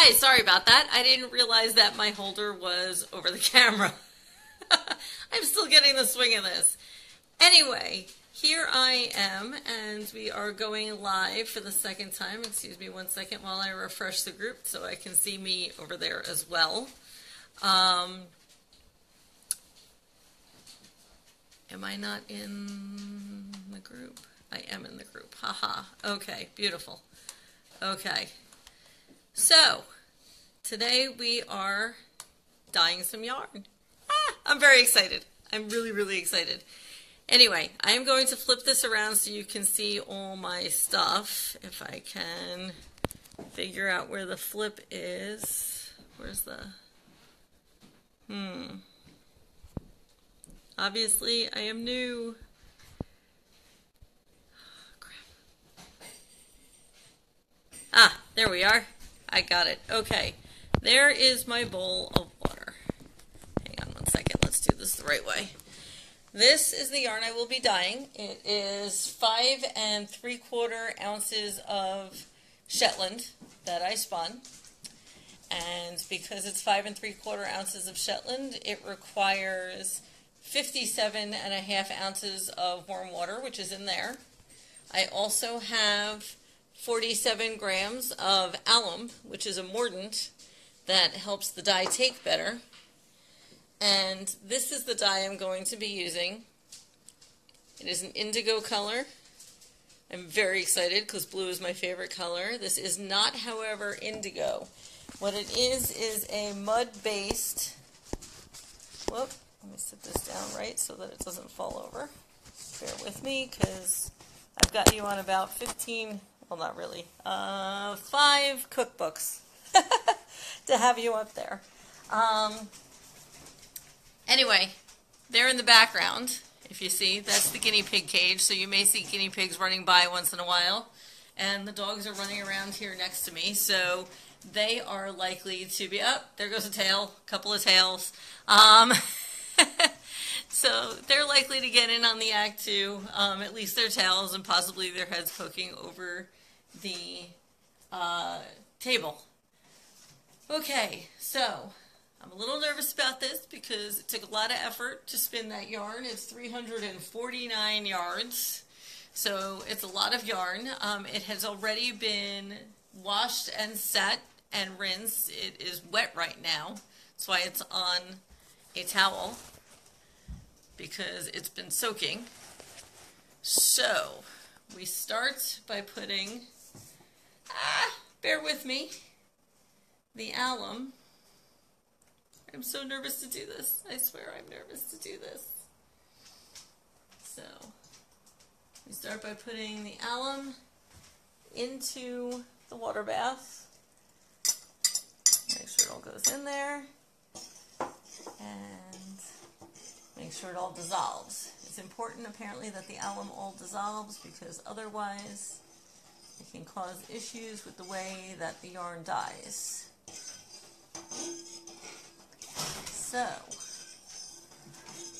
Hi, sorry about that. I didn't realize that my holder was over the camera. I'm still getting the swing of this. Anyway, here I am, and we are going live for the second time. Excuse me one second while I refresh the group so I can see me over there as well. Am I not in the group? I am in the group. Haha. Okay, beautiful. Okay. So, today we are dyeing some yarn. I'm very excited. I'm really, really excited. Anyway, I am going to flip this around so you can see all my stuff. If I can figure out where the flip is. Where's the... Obviously, I am new. Ah, there we are. I got it. Okay. There is my bowl of water. Hang on one second. Let's do this the right way. This is the yarn I will be dyeing. It is 5 3/4 ounces of Shetland that I spun. And because it's 5 3/4 ounces of Shetland, it requires 57.5 ounces of warm water, which is in there. I also have 47 grams of alum, which is a mordant that helps the dye take better. And this is the dye I'm going to be using. It is an indigo color. I'm very excited because blue is my favorite color. This is not, however, indigo. What it is a mud-based, whoop, let me sit this down right so that it doesn't fall over. Bear with me because I've got you on about 15, well not really, 5 cookbooks to have you up there. Anyway, there in the background, if you see, that's the guinea pig cage, so you may see guinea pigs running by once in a while. And the dogs are running around here next to me, so they are likely to be, oh, there goes a tail, a couple of tails. So they're likely to get in on the act too, at least their tails and possibly their heads poking over the table. Okay, so I'm a little nervous about this because it took a lot of effort to spin that yarn. It's 349 yards, so it's a lot of yarn. It has already been washed and set and rinsed. It is wet right now. That's why it's on a towel, because it's been soaking. So we start by putting, bear with me, the alum. I'm so nervous to do this. I swear I'm nervous to do this. So we start by putting the alum into the water bath. Make sure it all goes in there. And make sure it all dissolves. It's important, apparently, that the alum all dissolves because otherwise it can cause issues with the way that the yarn dyes. So,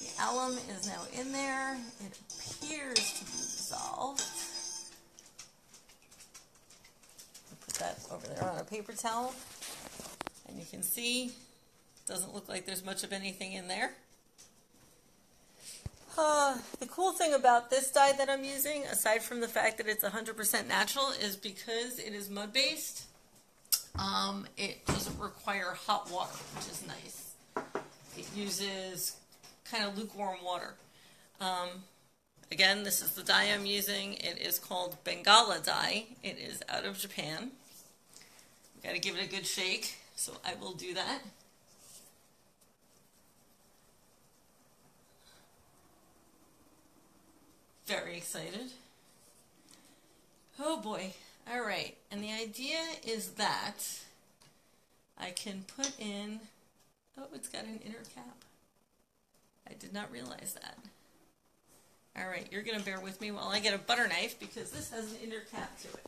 the alum is now in there. It appears to be dissolved. I'll put that over there on a paper towel. And you can see, it doesn't look like there's much of anything in there. The cool thing about this dye that I'm using, aside from the fact that it's 100% natural, is because it is mud-based, it doesn't require hot water, which is nice. It uses kind of lukewarm water. Again, this is the dye I'm using. It is called Bengala dye. It is out of Japan. We've got to give it a good shake, so I will do that. Very excited. Oh boy. All right. And the idea is that I can put in, oh, it's got an inner cap. I did not realize that. All right. You're going to bear with me while I get a butter knife because this has an inner cap to it.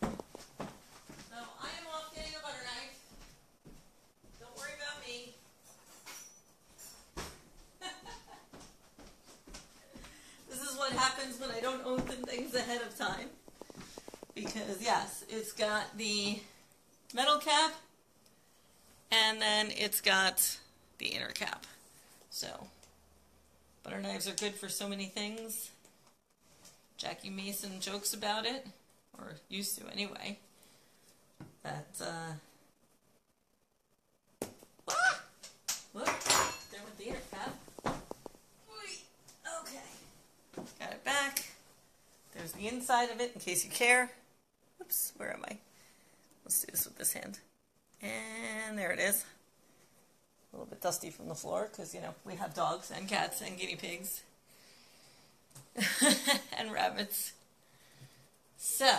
So I am off getting a butter knife. Don't worry about me. What happens when I don't open things ahead of time, because yes, it's got the metal cap, and then it's got the inner cap. So, butter knives are good for so many things. Jackie Mason jokes about it, or used to anyway, that, look, there with the inner cap. Okay, got it back. There's the inside of it, in case you care. Oops, where am I? Let's do this with this hand. And there it is. A little bit dusty from the floor, because, you know, we have dogs and cats and guinea pigs. And rabbits. So,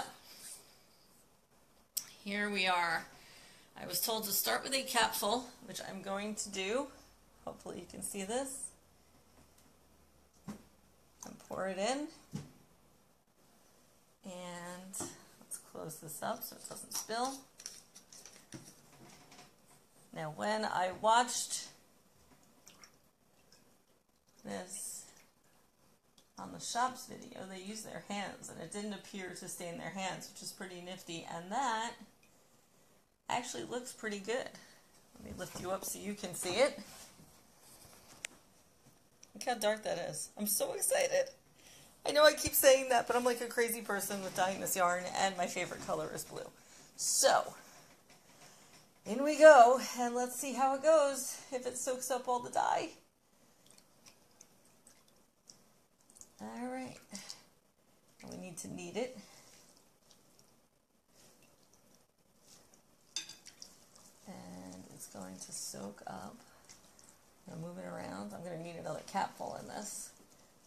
here we are. I was told to start with a capful, which I'm going to do. Hopefully you can see this. And pour it in. And let's close this up so it doesn't spill. Now, when I watched this on the shops video, they used their hands, and it didn't appear to stain their hands, which is pretty nifty, and that actually looks pretty good. Let me lift you up so you can see it. Look how dark that is. I'm so excited. I know I keep saying that, but I'm like a crazy person with dyeing this yarn, and my favorite color is blue. So, in we go, and let's see how it goes, if it soaks up all the dye. Alright, we need to knead it. And it's going to soak up. I'm going to move it around. I'm going to need another capful in this.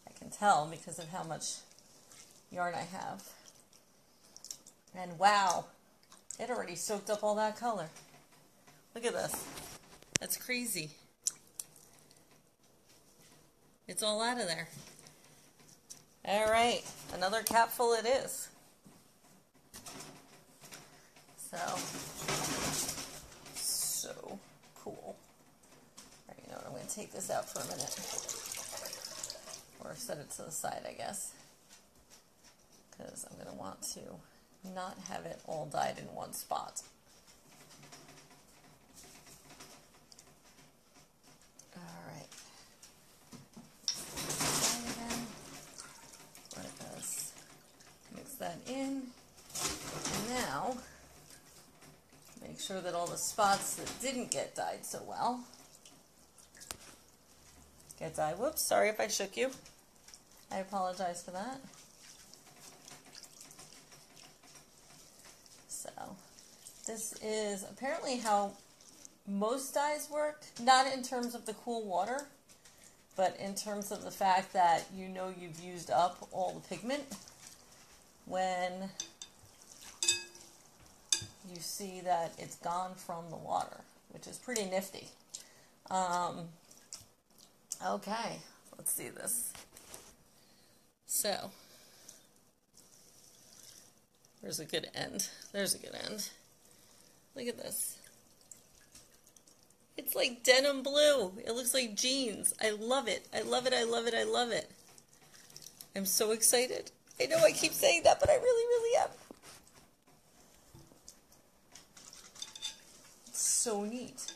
I can tell because of how much yarn I have. And wow, it already soaked up all that color. Look at this. That's crazy. It's all out of there. All right, another capful it is. So cool. All right, you know what, I'm going to take this out for a minute. Or set it to the side, I guess. Because I'm going to want to not have it all dyed in one spot. Alright. Let us mix that in. And now, make sure that all the spots that didn't get dyed so well get dyed. Whoops, sorry if I shook you. I apologize for that. So, this is apparently how most dyes work, not in terms of the cool water, but in terms of the fact that you know you've used up all the pigment when you see that it's gone from the water, which is pretty nifty. Okay, let's see this. So, where's a good end? There's a good end. Look at this. It's like denim blue. It looks like jeans. I love it. I love it. I love it. I love it. I'm so excited. I know I keep saying that, but I really, really am. It's so neat.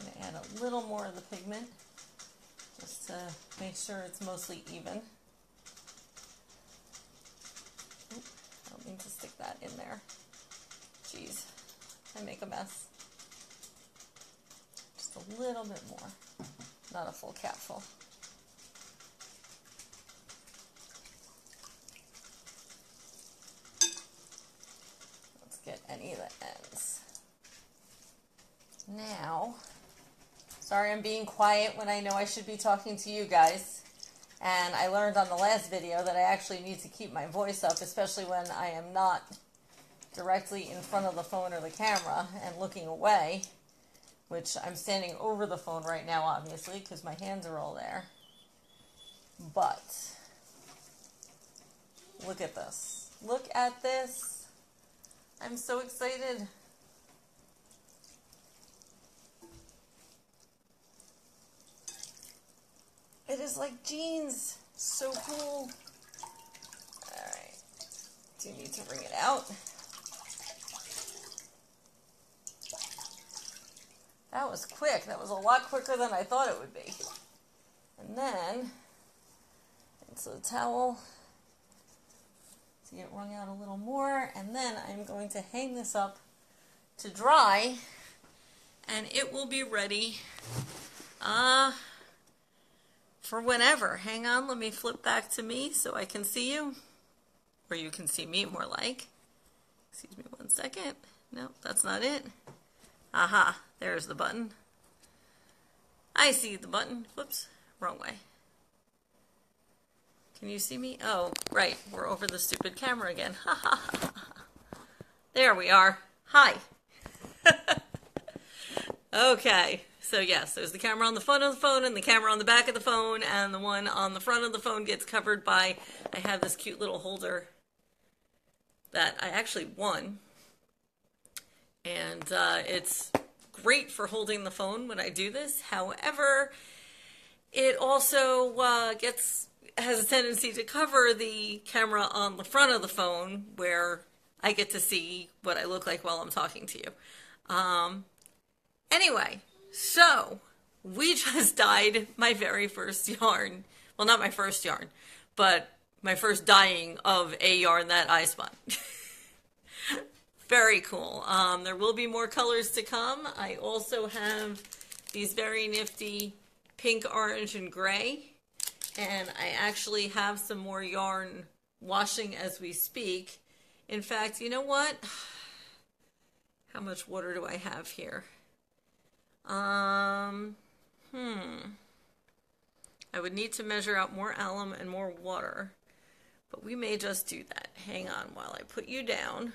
I'm going to add a little more of the pigment just to make sure it's mostly even. Oop, I don't mean to stick that in there. Jeez, I make a mess. Just a little bit more, not a full capful. Let's get any of the ends. Now, sorry I'm being quiet when I know I should be talking to you guys. And I learned on the last video that I actually need to keep my voice up, especially when I am not directly in front of the phone or the camera and looking away, which I'm standing over the phone right now, obviously, because my hands are all there. But look at this. Look at this. I'm so excited. It is like jeans. So cool. Alright. do need to wring it out. That was quick. That was a lot quicker than I thought it would be. And then, into the towel to get wrung out a little more. And then I'm going to hang this up to dry. And it will be ready for whenever. Hang on, let me flip back to me so I can see you. Or you can see me, more like. Excuse me one second. No, that's not it. Aha, there's the button. I see the button. Whoops, wrong way. Can you see me? Oh, right, we're over the stupid camera again. Ha ha ha ha. There we are. Hi. Okay, so yes, there's the camera on the front of the phone and the camera on the back of the phone, and the one on the front of the phone gets covered by, I have this cute little holder that I actually won. And it's great for holding the phone when I do this. However, it also has a tendency to cover the camera on the front of the phone where I get to see what I look like while I'm talking to you. Anyway, so we just dyed my very first yarn. Well, not my first yarn, but my first dyeing of a yarn that I spun. Very cool. There will be more colors to come. I also have these very nifty pink, orange, and gray. And I actually have some more yarn washing as we speak. In fact, you know what? How much water do I have here? I would need to measure out more alum and more water. But we may just do that. Hang on while I put you down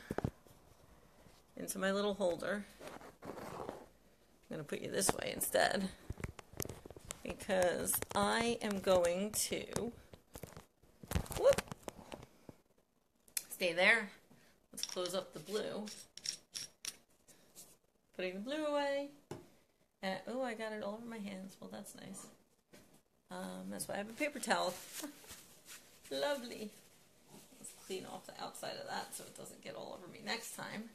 into my little holder. I'm going to put you this way instead, because I am going to, whoop, stay there. Let's close up the blue. Putting the blue away. And, oh, I got it all over my hands. Well, that's nice. That's why I have a paper towel. Lovely. Let's clean off the outside of that so it doesn't get all over me next time.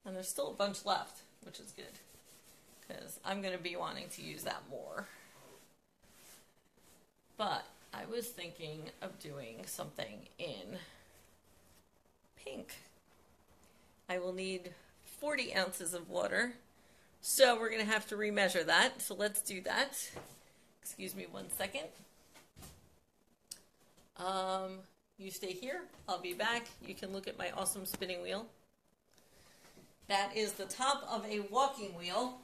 And there's still a bunch left, which is good, because I'm going to be wanting to use that more. But I was thinking of doing something in pink. I will need 40 ounces of water, so we're going to have to remeasure that. So let's do that. Excuse me one second. You stay here. I'll be back. You can look at my awesome spinning wheel. That is the top of a walking wheel,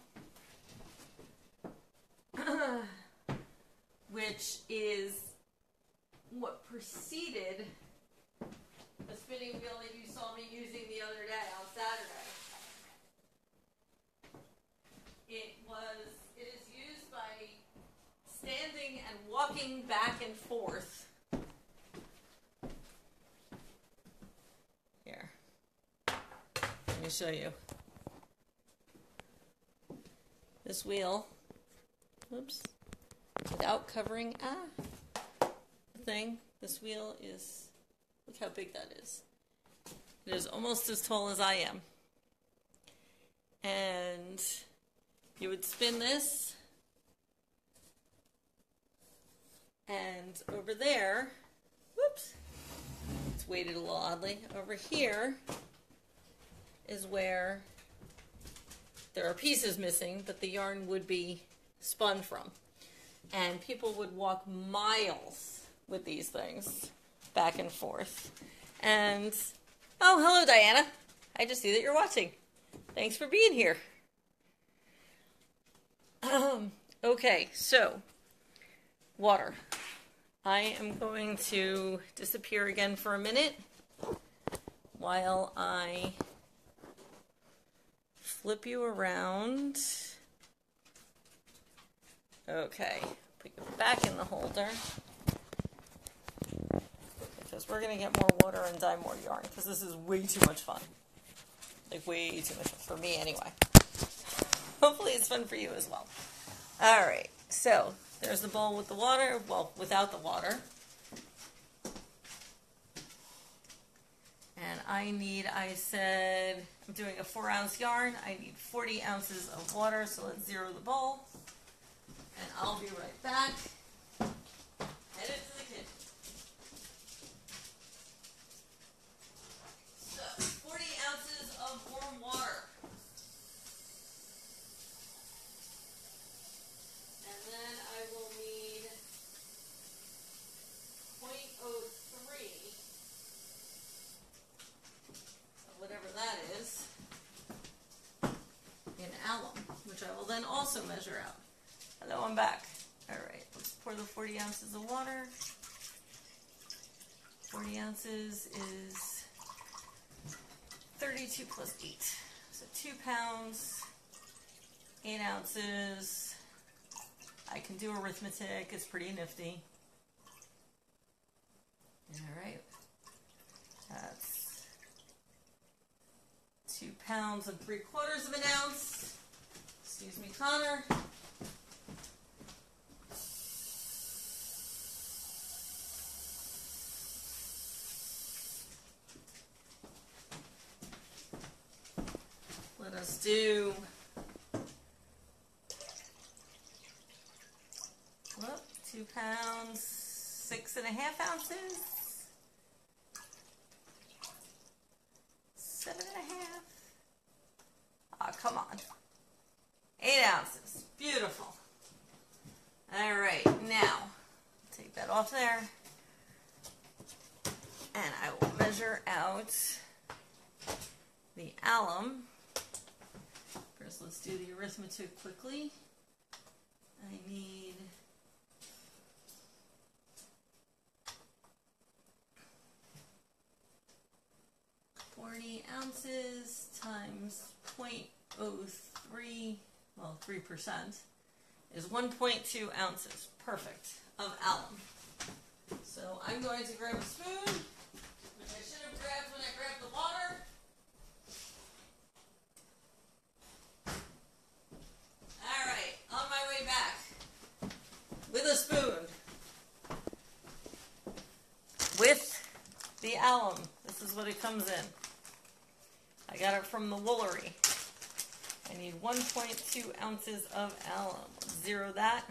which is what preceded the spinning wheel that you saw me using the other day on Saturday. It is used by standing and walking back and forth. Here. Let me show you. This wheel, whoops, without covering the thing, this wheel is, look how big that is. It is almost as tall as I am. And you would spin this, and over there, whoops, it's weighted a little oddly, over here is where there are pieces missing that the yarn would be spun from. And people would walk miles with these things back and forth. And, oh, hello, Diana. I just see that you're watching. Thanks for being here. Okay, so, water. I am going to disappear again for a minute while I flip you around. Okay, put you back in the holder, because we're going to get more water and dye more yarn, because this is way too much fun. Like, way too much fun, for me anyway. Hopefully it's fun for you as well. Alright, so there's the bowl with the water, well, without the water. And I said, I'm doing a 4-ounce yarn. I need 40 ounces of water, so let's zero the bowl. And I'll be right back. Headed to the kitchen. So, 40 ounces of warm water. And then I will need 0.03, whatever that is, in alum, which I will then also measure out. Hello, I'm back. All right, let's pour the 40 ounces of water. 40 ounces is 32 plus 8. So 2 pounds, 8 ounces. I can do arithmetic. It's pretty nifty. All right. That's 2 pounds and 3/4 of an ounce. Excuse me, Connor. Let us do 2 pounds, 6.5 ounces, 7.5. Oh, come on. 8 ounces. Beautiful. All right, now take that off there, and I will measure out the alum. First, let's do the arithmetic quickly. I need 40 ounces times 0.03, well, 3% is 1.2 ounces, perfect, of alum. So I'm going to grab a spoon, which I should have grabbed when I grabbed the water. All right, on my way back with a spoon with the alum. This is what it comes in. I got it from the woolery. I need 1.2 ounces of alum. Let's zero that.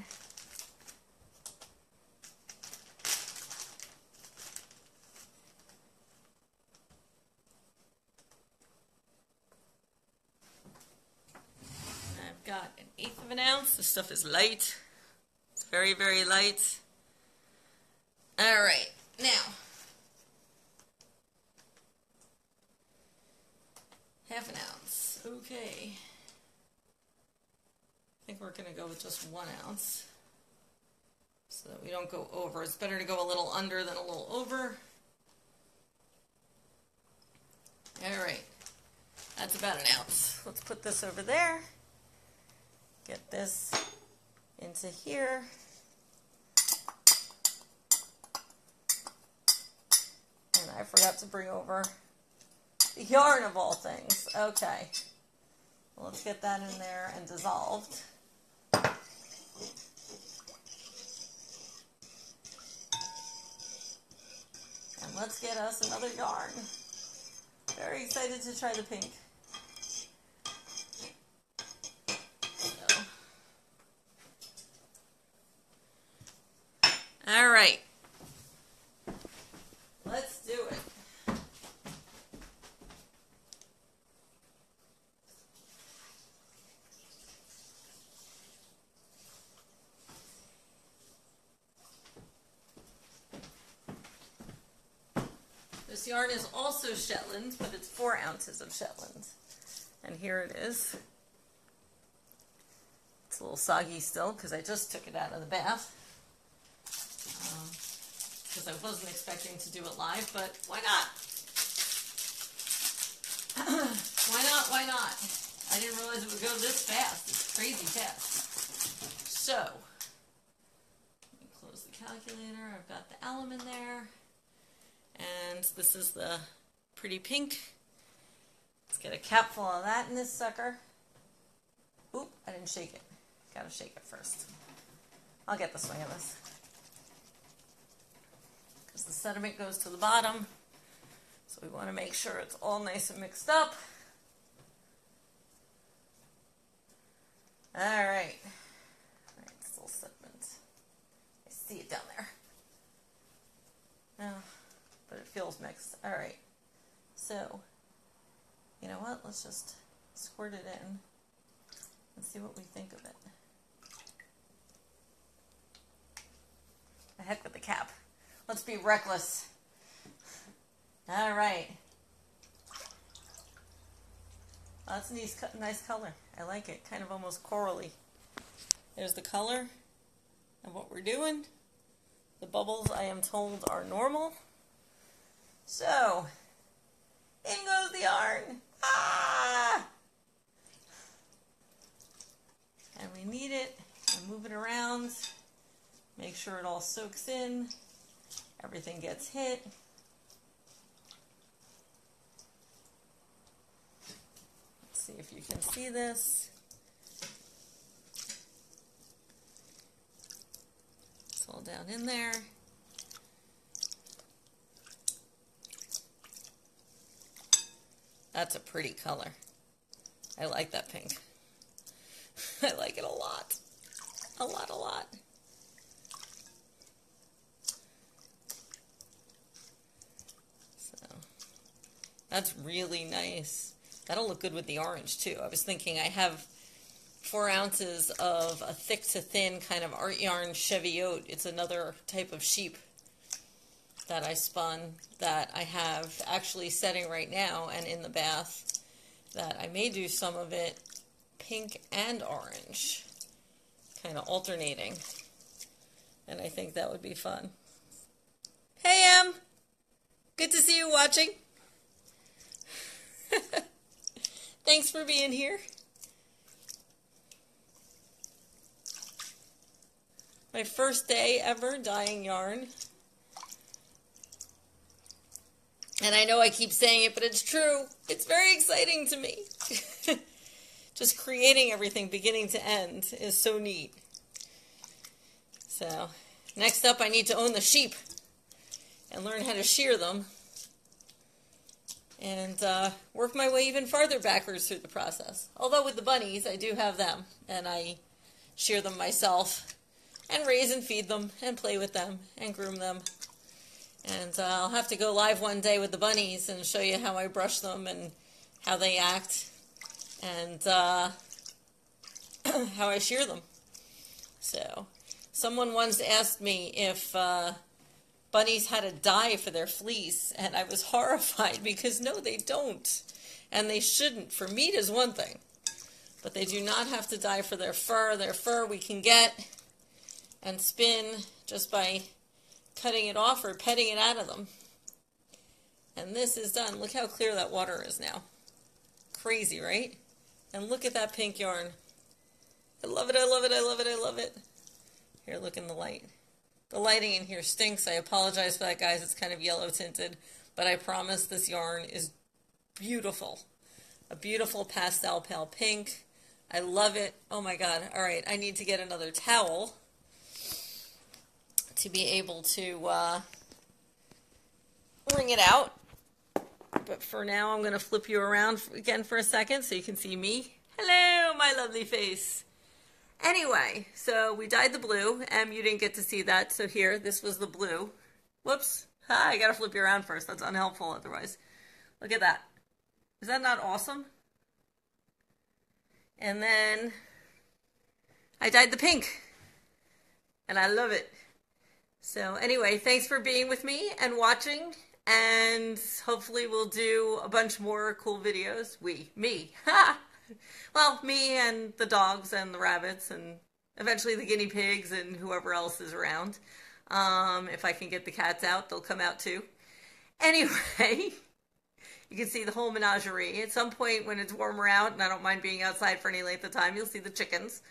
And I've got 1/8 of an ounce. This stuff is light. It's very, very light. All right, now 1/2 ounce. Okay. I think we're going to go with just 1 ounce so that we don't go over. It's better to go a little under than a little over. All right. That's about 1 ounce. Let's put this over there. Get this into here. And I forgot to bring over the yarn of all things. Okay. Well, let's get that in there and dissolved. And let's get us another yarn. Very excited to try the pink. So. All right. Let's do it. This yarn is also Shetland, but it's 4 ounces of Shetland. And here it is. It's a little soggy still because I just took it out of the bath. Because I wasn't expecting to do it live, but why not? Why not? Why not? I didn't realize it would go this fast. It's crazy fast. So, let me close the calculator. I've got the alum in there. And this is the pretty pink. Let's get a capful of that in this sucker. Oop, I didn't shake it. Gotta shake it first. I'll get the swing of this. Because the sediment goes to the bottom. So we want to make sure it's all nice and mixed up. All right. All right, this little segment. I see it down there. No, but it feels mixed. All right. So, you know what? Let's just squirt it in and see what we think of it. The heck with the cap. Let's be reckless. All right. Oh, that's a nice color. I like it. Kind of almost corally. There's the color of what we're doing. The bubbles, I am told, are normal. So, in goes the yarn. Ah! And we knead it and move it around. Make sure it all soaks in. Everything gets hit. Let's see if you can see this. It's all down in there. That's a pretty color. I like that pink. I like it a lot. A lot, a lot. So, that's really nice. That'll look good with the orange too. I was thinking I have 4 ounces of a thick to thin kind of art yarn Cheviot. It's another type of sheep that I spun that I have actually setting right now and in the bath, that I may do some of it pink and orange, kind of alternating, and I think that would be fun. Hey Em, good to see you watching. Thanks for being here. My first day ever dyeing yarn. And I know I keep saying it, but it's true. It's very exciting to me. Just creating everything beginning to end is so neat. So, next up I need to own the sheep and learn how to shear them. And work my way even farther backwards through the process. Although with the bunnies, I do have them. And I shear them myself. And raise and feed them. And play with them. And groom them. And I'll have to go live one day with the bunnies and show you how I brush them and how they act. And how I shear them. So, someone once asked me if bunnies had a dye for their fleece, and I was horrified because no, they don't. And they shouldn't. For meat is one thing. But they do not have to dye for their fur. Their fur we can get and spin just by cutting it off or petting it out of them. And this is done. Look how clear that water is now. Crazy, right? And look at that pink yarn. I love it, I love it, I love it, I love it. Here, look in the light. The lighting in here stinks. I apologize for that, guys. It's kind of yellow tinted. But I promise this yarn is beautiful. A beautiful pastel pale pink. I love it. Oh my God. All right, I need to get another towel to be able to wring it out. But for now, I'm going to flip you around again for a second so you can see me. Hello, my lovely face. Anyway, so we dyed the blue. You didn't get to see that. So here, this was the blue. Whoops. I got to flip you around first. That's unhelpful otherwise. Look at that. Is that not awesome? And then I dyed the pink. And I love it. So anyway, thanks for being with me and watching. And hopefully we'll do a bunch more cool videos. Me. Ha! Well, me and the dogs and the rabbits and eventually the guinea pigs and whoever else is around. If I can get the cats out, they'll come out too. Anyway, you can see the whole menagerie. At some point when it's warmer out, and I don't mind being outside for any length of time, you'll see the chickens.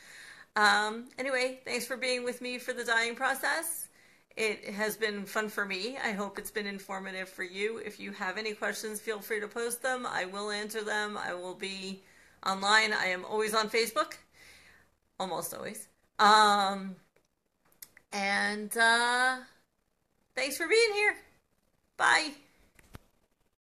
Anyway, thanks for being with me for the dyeing process. It has been fun for me. I hope it's been informative for you. If you have any questions, feel free to post them. I will answer them. I will be online. I am always on Facebook. Almost always. Thanks for being here. Bye.